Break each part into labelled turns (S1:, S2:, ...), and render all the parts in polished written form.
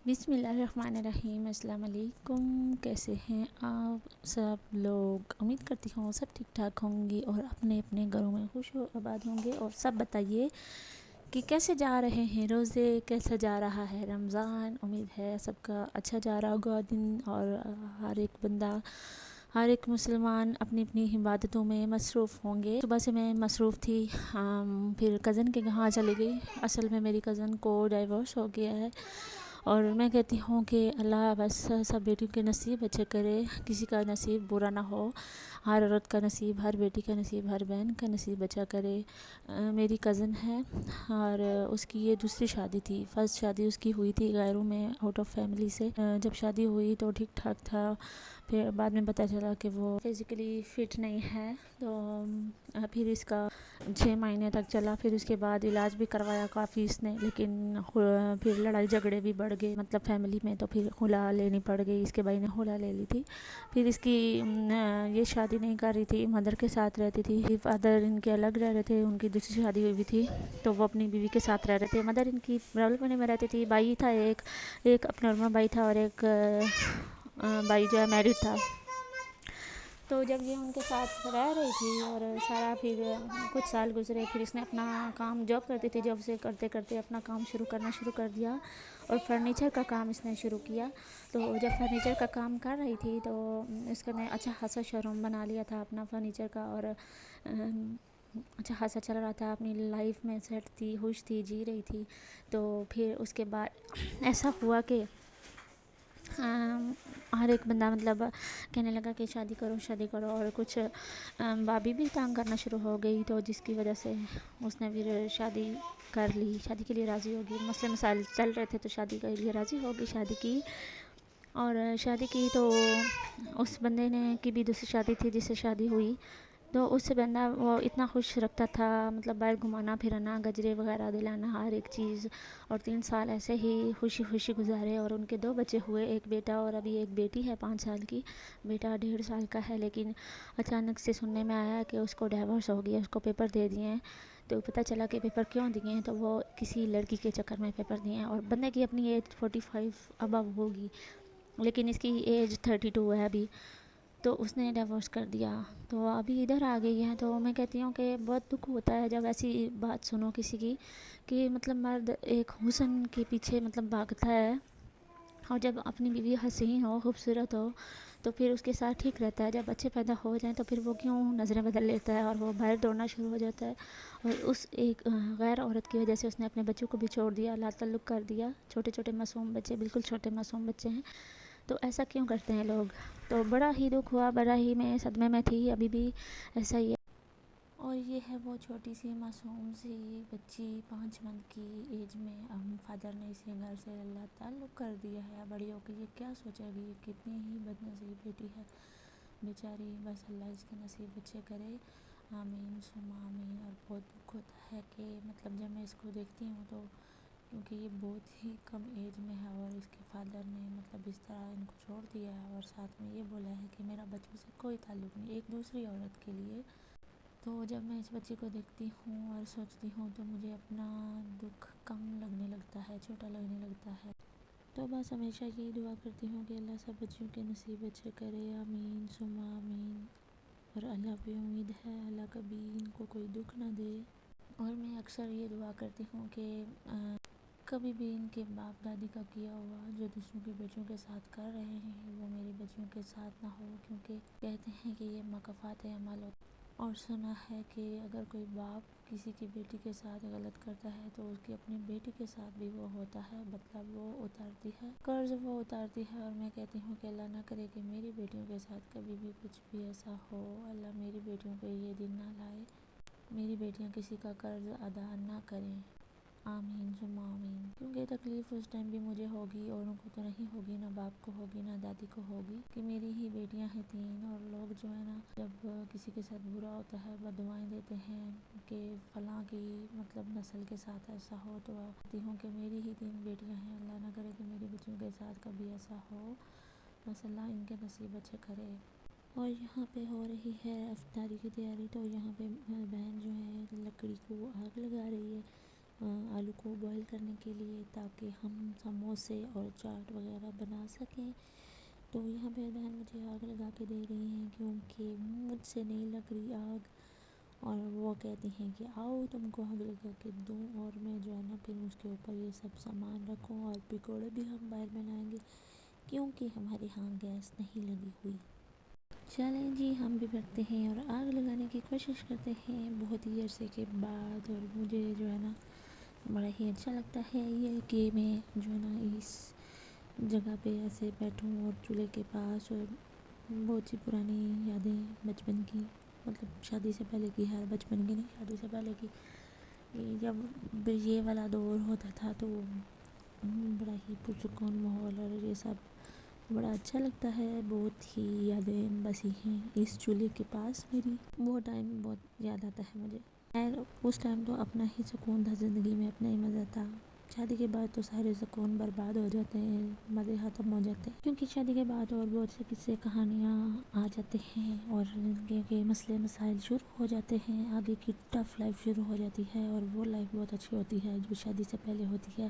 S1: बिस्मिल्लाहिर्रहमानिर्रहीम। अस्सलाम वालेकुम। कैसे हैं आप सब लोग? उम्मीद करती हूँ सब ठीक ठाक होंगे और अपने अपने घरों में खुश हो आबाद होंगे। और सब बताइए कि कैसे जा रहे हैं रोज़े, कैसा जा रहा है रमज़ान। उम्मीद है सबका अच्छा जा रहा होगा दिन। और हर एक बंदा, हर एक मुसलमान अपनी अपनी इबादतों में मसरूफ़ होंगे। सुबह से मैं मसरूफ़ थी। फिर कज़न के यहाँ चली गई। असल में मेरी कज़न को डाइवोर्स हो गया है और मैं कहती हूँ कि अल्लाह बस सब बेटियों के नसीब अच्छे करे, किसी का नसीब बुरा ना हो। हर औरत का नसीब, हर बेटी का नसीब, हर बहन का नसीब अच्छा करे। मेरी कज़न है और उसकी ये दूसरी शादी थी। फर्स्ट शादी उसकी हुई थी गैरों में, आउट ऑफ फैमिली से। जब शादी हुई तो ठीक ठाक था। फिर बाद में पता चला कि वो फिज़िकली फ़िट नहीं है। तो फिर इसका 6 महीने तक चला। फिर उसके बाद इलाज भी करवाया काफ़ी इसने, लेकिन फिर लड़ाई झगड़े भी बढ़ गए मतलब फैमिली में। तो फिर खुला लेनी पड़ गई। इसके भाई ने खुला ले ली थी। फिर इसकी ये शादी नहीं कर रही थी, मदर के साथ रहती थी। फादर इनके अलग रह रहे थे, उनकी दूसरी शादी हुई भी थी तो वो अपनी बीवी के साथ रह रहे थे। मदर इनकी रावलपिंडी में रहती थी। भाई था एक अपना नॉर्मल भाई था और एक भाई जो है मैरिड था। तो जब ये उनके साथ रह रही थी और सारा फिर कुछ साल गुजरे, फिर इसने अपना काम, जॉब करती थी, जॉब से करते करते अपना काम करना शुरू कर दिया और फर्नीचर का काम इसने शुरू किया। तो जब फर्नीचर का काम कर रही थी तो इसने अच्छा खासा शोरूम बना लिया था अपना फर्नीचर का। और अच्छा खासा चल रहा था, अपनी लाइफ में सेट थी, खुश थी, जी रही थी। तो फिर उसके बाद ऐसा हुआ कि हर एक बंदा मतलब कहने लगा कि शादी करो। और कुछ भाभी भी तंग करना शुरू हो गई, तो जिसकी वजह से उसने फिर शादी कर ली। शादी के लिए राज़ी होगी, मसले मसाइल चल रहे थे तो शादी के लिए राज़ी होगी, शादी की। और शादी की तो उस बंदे ने की भी दूसरी शादी थी जिससे शादी हुई। तो उससे बंदा वो इतना खुश रखता था, मतलब बाहर घुमाना फिराना, गजरे वगैरह दिलाना, हर एक चीज़। और 3 साल ऐसे ही खुशी खुशी गुजारे और उनके 2 बच्चे हुए, एक बेटा और अभी एक बेटी है 5 साल की। बेटा 1.5 साल का है। लेकिन अचानक से सुनने में आया कि उसको डाइवोर्स हो गया, उसको पेपर दे दिए हैं। तो पता चला कि पेपर क्यों दिए हैं, तो वो किसी लड़की के चक्कर में पेपर दिए हैं। और बंदे की अपनी एज 45 अबव होगी, लेकिन इसकी एज 32 है अभी। तो उसने डिवोर्स कर दिया, तो अभी इधर आ गई है। तो मैं कहती हूँ कि बहुत दुख होता है जब ऐसी बात सुनो किसी की, कि मतलब मर्द एक हुस्न के पीछे मतलब भागता है और जब अपनी बीवी हसीन हो, खूबसूरत हो, तो फिर उसके साथ ठीक रहता है। जब बच्चे पैदा हो जाएं तो फिर वो क्यों नज़रें बदल लेता है और वो बाहर दौड़ना शुरू हो जाता है। और उस एक गैर औरत की वजह से उसने अपने बच्चों को भी छोड़ दिया, ला ताल्लुक़ कर दिया। छोटे छोटे मासूम बच्चे, बिल्कुल छोटे मासूम बच्चे हैं। तो ऐसा क्यों करते हैं लोग? तो बड़ा ही दुख हुआ, बड़ा ही मैं सदमे में थी। अभी भी ऐसा ही है। और ये है वो छोटी सी मासूम सी बच्ची, 5 मंथ की एज में फादर ने इसे घर से अल्लाह ताल्लुक़ कर दिया है। बड़ी होकर ये क्या सोचेगी, ये कितनी ही बदनसीब बेटी है बेचारी। बस अल्लाह इसके नसीब अच्छे करे, आमीन सुम्मा आमीन। और बहुत दुख होता है कि मतलब जब मैं इसको देखती हूँ तो, क्योंकि ये बहुत ही कम एज में है और इसके फादर ने मतलब इस तरह इनको छोड़ दिया है। और साथ में ये बोला है कि मेरा बच्चों से कोई ताल्लुक़ नहीं, एक दूसरी औरत के लिए। तो जब मैं इस बच्ची को देखती हूँ और सोचती हूँ तो मुझे अपना दुख कम लगने लगता है, छोटा लगने लगता है। तो बस हमेशा यही दुआ करती हूँ कि अल्लाह सब बच्चियों के नसीब अच्छे करे, आमीन सुम्मा आमीन। और अल्लाह पे उम्मीद है अल्लाह कभी इनको कोई दुख ना दे। और मैं अक्सर ये दुआ करती हूँ कि कभी भी इनके बाप दादी का किया हुआ जो दूसरों के बच्चों के साथ कर रहे हैं वो मेरे बच्चों के साथ ना हो, क्योंकि कहते हैं कि ये मकफ़ात अमल होता है। और सुना है कि अगर कोई बाप किसी की बेटी के साथ गलत करता है तो उसकी अपनी बेटी के साथ भी वो होता है, मतलब वो उतारती है, कर्ज वो उतारती है। और मैं कहती हूँ कि अल्लाह ना करे कि मेरी बेटियों के साथ कभी भी कुछ भी ऐसा हो। अल्लाह मेरी बेटियों पे ये दिन ना लाए, मेरी बेटियाँ किसी का कर्ज अदा ना करें, आमीन सुम्मा आमीन। क्योंकि तकलीफ़ उस टाइम भी मुझे होगी और उनको तो नहीं होगी, ना बाप को होगी ना दादी को होगी, कि मेरी ही बेटियां हैं 3। और लोग जो है ना, जब किसी के साथ बुरा होता है बददुआएं देते हैं कि फ़लाँ की मतलब नस्ल के साथ ऐसा हो। तो कहती हूँ कि मेरी ही 3 बेटियां हैं, अल्लाह ना करे कि मेरी बच्चियों के साथ कभी ऐसा हो। बस अल्लाह इनके नसीब अच्छे करे। और यहाँ पे हो रही है इफ्तारी की तैयारी। तो यहाँ पे बहन जो है लकड़ी को आग लगा रही है। आलू को बॉईल करने के लिए, ताकि हम समोसे और चाट वगैरह बना सकें। तो यहाँ पे बहन मुझे आग लगा के दे रही हैं, क्योंकि मुझसे नहीं लग रही आग, और वो कहती हैं कि आओ तुमको आग लगा के दूँ, और मैं जो है ना फिर उसके ऊपर ये सब सामान रखूँ। और पकौड़े भी हम बाहर बनाएंगे, क्योंकि हमारे यहाँ गैस नहीं लगी हुई। चलें जी, हम भी बढ़ते हैं और आग लगाने की कोशिश करते हैं बहुत ही अरसे के बाद। और मुझे जो है ना बड़ा ही अच्छा लगता है ये कि मैं जो है ना इस जगह पे ऐसे बैठूं और चूल्हे के पास, और बहुत सी पुरानी यादें बचपन की, मतलब शादी से पहले की है, बचपन की नहीं, शादी से पहले की। जब ये वाला दौर होता था तो बड़ा ही पुरसुकून माहौल और ये सब बड़ा अच्छा लगता है। बहुत ही यादें बसी हैं इस चूल्हे के पास मेरी। वो टाइम बहुत याद आता है मुझे। खैर उस टाइम तो अपना ही सुकून था ज़िंदगी में, अपना ही मज़ा था। शादी के बाद तो सारे सुकून बर्बाद हो जाते हैं, मज़े ख़त्म हो जाते हैं, क्योंकि शादी के बाद और बहुत से किस्से कहानियाँ आ जाते हैं, और ज़िंदगी के मसले मसाइल शुरू हो जाते हैं। आगे की टफ़ लाइफ शुरू हो जाती है, और वो लाइफ बहुत अच्छी होती है जो शादी से पहले होती है।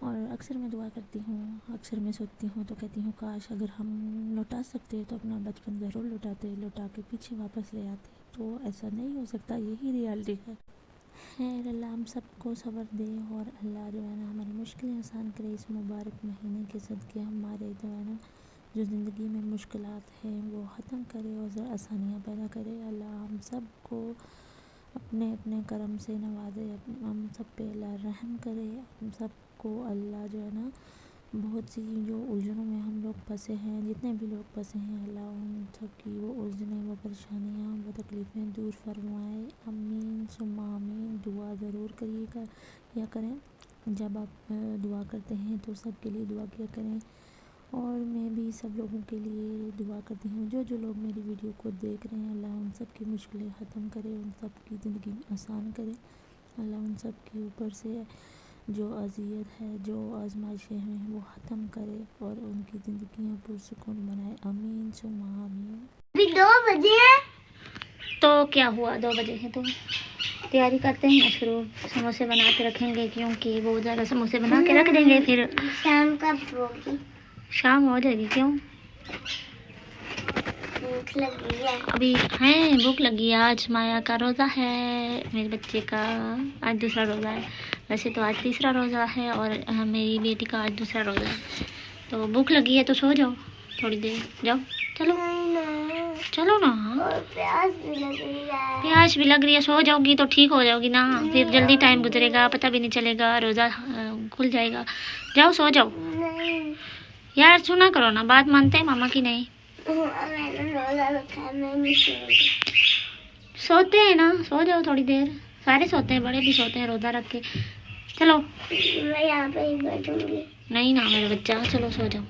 S1: और अक्सर मैं दुआ करती हूँ, अक्सर मैं सोचती हूँ तो कहती हूँ काश अगर हम लौटा सकते तो अपना बचपन ज़रूर लौटा के पीछे वापस ले आते। तो ऐसा नहीं हो सकता, यही रियलिटी है। खैर अल्लाह हम सबको सब्र दे, और अल्लाह जो है ना हमारी मुश्किलें आसान करे। इस मुबारक महीने के सदक़े हमारे जो है ना जो ज़िंदगी में मुश्किलात हैं वो ख़त्म करे और आसानियाँ पैदा करे। अल्लाह हम सबको अपने अपने करम से नवाजे, हम सब पे अल्लाह रहम करे। हम सबको अल्लाह जो है ना बहुत सी जो उलझनों में हम लोग फंसे हैं, जितने भी लोग फंसे हैं, अल्लाह उन सब की वो उलझनें, वो परेशानियाँ, वो तकलीफ़ें दूर फरमाए। आमीन सुम्मा आमीन। दुआ ज़रूर करिएगा या करें, जब आप दुआ करते हैं तो सब के लिए दुआ किया करें। और मैं भी सब लोगों के लिए दुआ करती हूँ, जो लोग मेरी वीडियो को देख रहे हैं, अल्लाह उन सब की मुश्किलें ख़त्म करे, उन सब की ज़िंदगी आसान करे। अल्लाह उन सब के ऊपर से जो अज़ियत है, जो आजमाइशें हैं वो ख़त्म करे, और उनकी ज़िंदगियाँ पुरसुकून बनाए। आमीन सुम्मा आमीन। अभी 2 बजे है तो क्या हुआ, 2 बजे है तो तैयारी करते हैं शुरू। समोसे बना के रखेंगे, क्योंकि बहुत ज़्यादा समोसे बना के रख देंगे, फिर शाम कब होगी? शाम हो जाएगी। क्यों? भूख लगी है अभी। हैं भूख लगी है। आज माया का रोज़ा है, मेरे बच्चे का आज दूसरा रोज़ा है। वैसे तो आज तीसरा रोज़ा है, और मेरी बेटी का आज दूसरा रोज़ा है। तो भूख लगी है तो सो जाओ थोड़ी देर, जाओ चलो चलो ना। प्यास भी लग रही है, सो जाओगी तो ठीक हो जाओगी ना, फिर जल्दी टाइम गुजरेगा, पता भी नहीं चलेगा, रोज़ा खुल जाएगा। जाओ सो जाओ। यार सुना करो ना, बात मानते हैं मामा की नहीं। सोते हैं ना, सो जाओ थोड़ी देर। सारे सोते हैं, बड़े भी सोते हैं रोज़ा रख के। चलो मैं यहाँ पे ही बैठूंगी। नहीं ना मेरा बच्चा, चलो सो जाओ।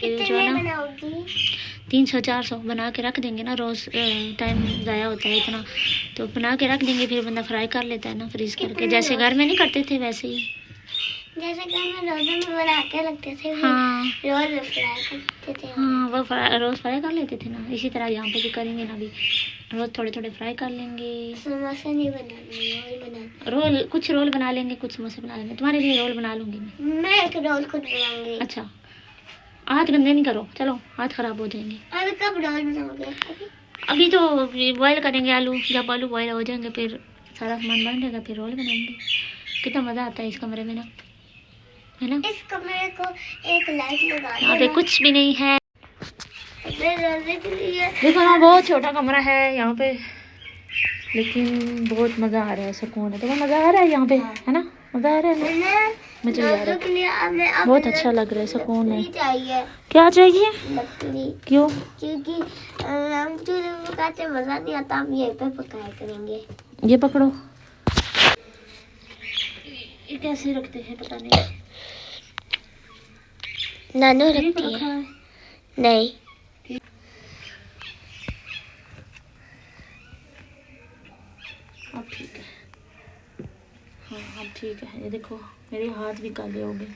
S1: जो है ना 300-400 बना के रख देंगे ना, रोज़ टाइम ज़ाया होता है इतना, तो बना के रख देंगे, फिर बंदा फ्राई कर लेता है ना फ्रीज़ करके, जैसे घर में नहीं करते थे वैसे ही। जैसे घर में रोज़ में बना के रखते थे। हाँ रोज़ फ्राई करते थे। हाँ वो रोज़ फ्राई कर लेते थे ना, इसी तरह यहाँ पे भी करेंगे ना। अभी रोज़ थोड़े थोड़े फ्राई कर लेंगे। समोसे नहीं बनाने, रोल कुछ रोल बना लेंगे, कुछ समोसे बना लेंगे। तुम्हारे लिए रोल बना लूँगी मैं एक रोल खुद बनाऊंगी। अच्छा हाथ गंदे नहीं करो, चलो हाथ ख़राब हो जाएंगे। अभी कब रोल बनाओगे? अभी तो बॉयल करेंगे आलू, जब आलू बॉयल हो जाएंगे फिर सारा सामान बन जाएगा, फिर रोल बनाएंगे। कितना मज़ा आता है इस कमरे में ना, है ना? इस कमरे को एक लाइट लगा दो। यहाँ पे कुछ भी नहीं है, देखो ना बहुत छोटा कमरा है यहाँ पे, लेकिन बहुत मज़ा आ रहा है, सुकून है। तो मज़ा आ रहा है यहाँ पे, है ना? मज़ा आ रहा है ना? मुझे आ रहा है, बहुत अच्छा लग रहा है, सुकून है। क्या चाहिए? क्यों? क्योंकि हम चूल्हे में पकाते मज़ा नहीं आता, हम यहीं पे पकाया करेंगे। ये पकड़ो, ये कैसे रखते हैं पता नहीं, नानू रखती है। नहीं अब ठीक है। हाँ अब ठीक है। ये देखो मेरे हाथ भी काले हो गए।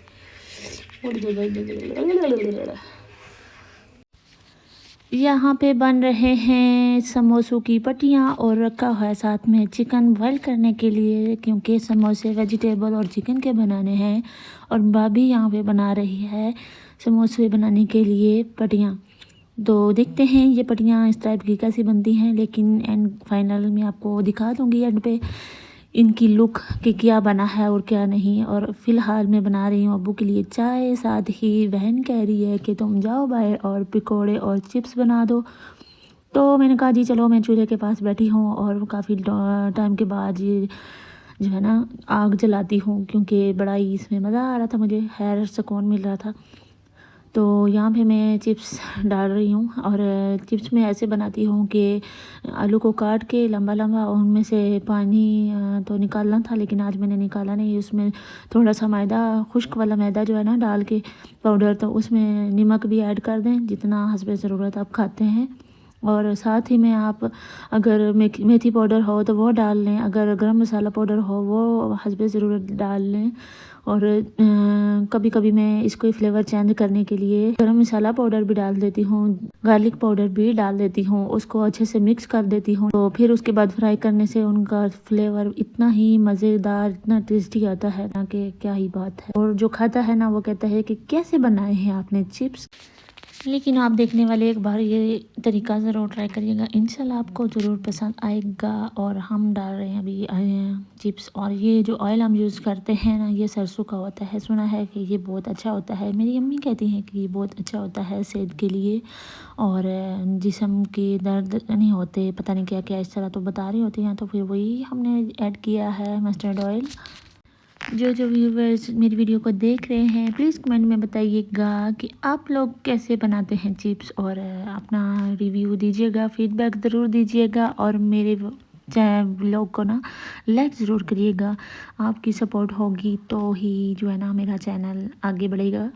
S1: यहाँ पे बन रहे हैं समोसों की पट्टियाँ और रखा हुआ है साथ में चिकन बॉईल करने के लिए, क्योंकि समोसे वेजिटेबल और चिकन के बनाने हैं। और भाभी यहाँ पे बना रही है समोसे बनाने के लिए पट्टियाँ। तो देखते हैं ये पट्टियाँ इस टाइप की कैसी बनती हैं, लेकिन एंड फाइनल में आपको दिखा दूँगी एंड पे इनकी लुक कि क्या बना है और क्या नहीं। और फ़िलहाल मैं बना रही हूँ अब्बू के लिए चाय, साथ ही बहन कह रही है कि तुम जाओ बाहर और पकौड़े और चिप्स बना दो। तो मैंने कहा जी चलो, मैं चूल्हे के पास बैठी हूँ और काफ़ी टाइम के बाद ये जो है ना आग जलाती हूँ, क्योंकि बड़ा ही इसमें मज़ा आ रहा था, मुझे खैर सुकून मिल रहा था। तो यहाँ पे मैं चिप्स डाल रही हूँ और चिप्स में ऐसे बनाती हूँ कि आलू को काट के लंबा लंबा और उनमें से पानी तो निकालना था, लेकिन आज मैंने निकाला नहीं। उसमें थोड़ा सा मैदा, खुश्क वाला मैदा जो है ना डाल के पाउडर, तो उसमें नमक भी ऐड कर दें जितना हस्बे ज़रूरत आप खाते हैं। और साथ ही में आप अगर मेथी पाउडर हो तो वो डाल लें, अगर गरम मसाला पाउडर हो वो हस्बे ज़रूरत डाल लें। और कभी कभी मैं इसको फ्लेवर चेंज करने के लिए गरम मसाला पाउडर भी डाल देती हूँ, गार्लिक पाउडर भी डाल देती हूँ, उसको अच्छे से मिक्स कर देती हूँ। तो फिर उसके बाद फ्राई करने से उनका फ्लेवर इतना ही मज़ेदार, इतना टेस्टी आता है ना कि क्या ही बात है। और जो खाता है ना वो कहता है कि कैसे बनाए हैं आपने चिप्स। लेकिन आप देखने वाले एक बार ये तरीका ज़रूर ट्राई करिएगा, इंशाल्लाह आपको ज़रूर पसंद आएगा। और हम डाल रहे हैं अभी चिप्स, और ये जो ऑयल हम यूज़ करते हैं ना ये सरसों का होता है। सुना है कि ये बहुत अच्छा होता है, मेरी अम्मी कहती हैं कि ये बहुत अच्छा होता है सेहत के लिए, और जिस्म के दर्द नहीं होते, पता नहीं क्या क्या इस तरह तो बता रही होती हैं। तो फिर वही हमने ऐड किया है मस्टर्ड ऑयल। जो व्यूवर्स मेरी वीडियो को देख रहे हैं प्लीज़ कमेंट में बताइएगा कि आप लोग कैसे बनाते हैं चिप्स, और अपना रिव्यू दीजिएगा, फीडबैक ज़रूर दीजिएगा। और मेरे व्लॉग को ना लाइक ज़रूर करिएगा, आपकी सपोर्ट होगी तो ही जो है ना मेरा चैनल आगे बढ़ेगा।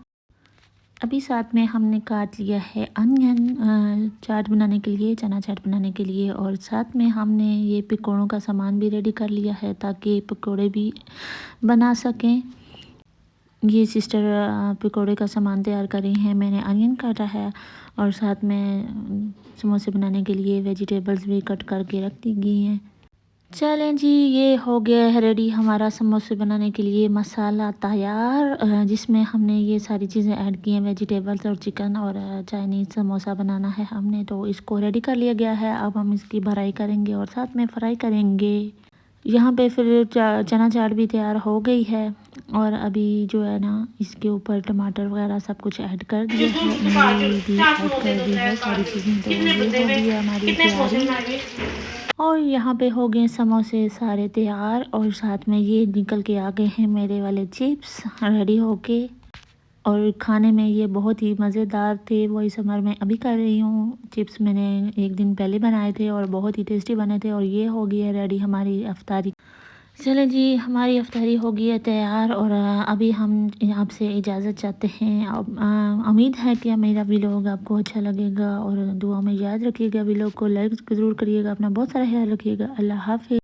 S1: अभी साथ में हमने काट लिया है अनियन चाट बनाने के लिए, चना चाट बनाने के लिए, और साथ में हमने ये पकौड़ों का सामान भी रेडी कर लिया है ताकि पकौड़े भी बना सकें। ये सिस्टर पकौड़े का सामान तैयार कर रही हैं, मैंने अनियन काटा है और साथ में समोसे बनाने के लिए वेजिटेबल्स भी कट करके रख दी गई हैं। चलें जी, ये हो गया है रेडी हमारा समोसे बनाने के लिए मसाला तैयार, जिसमें हमने ये सारी चीज़ें ऐड की हैं, वेजिटेबल्स और चिकन, और चाइनीज़ समोसा बनाना है हमने, तो इसको रेडी कर लिया गया है। अब हम इसकी भराई करेंगे और साथ में फ्राई करेंगे। यहाँ पे फिर चना चाट भी तैयार हो गई है, और अभी जो है ना इसके ऊपर टमाटर वगैरह सब कुछ ऐड कर दिया है, इमली भी ऐड कर दी है, सारी चीज़ें। तो ये हो गई है हमारी तैयारी, और यहाँ पे हो गए समोसे सारे तैयार, और साथ में ये निकल के आ गए हैं मेरे वाले चिप्स रेडी होके। और खाने में ये बहुत ही मज़ेदार थे, वही समर में अभी कर रही हूँ। चिप्स मैंने एक दिन पहले बनाए थे और बहुत ही टेस्टी बने थे, और ये हो गई है रेडी हमारी अफ्तारी। चले जी, हमारी अफ्तारी हो गई है तैयार, और अभी हम आपसे इजाज़त चाहते हैं। अब उम्मीद है कि मेरा व्लॉग आपको अच्छा लगेगा, और दुआ में याद रखिएगा, व्लॉग को लाइक ज़रूर करिएगा, अपना बहुत सारा ख्याल रखिएगा। अल्लाह हाफ़िज़।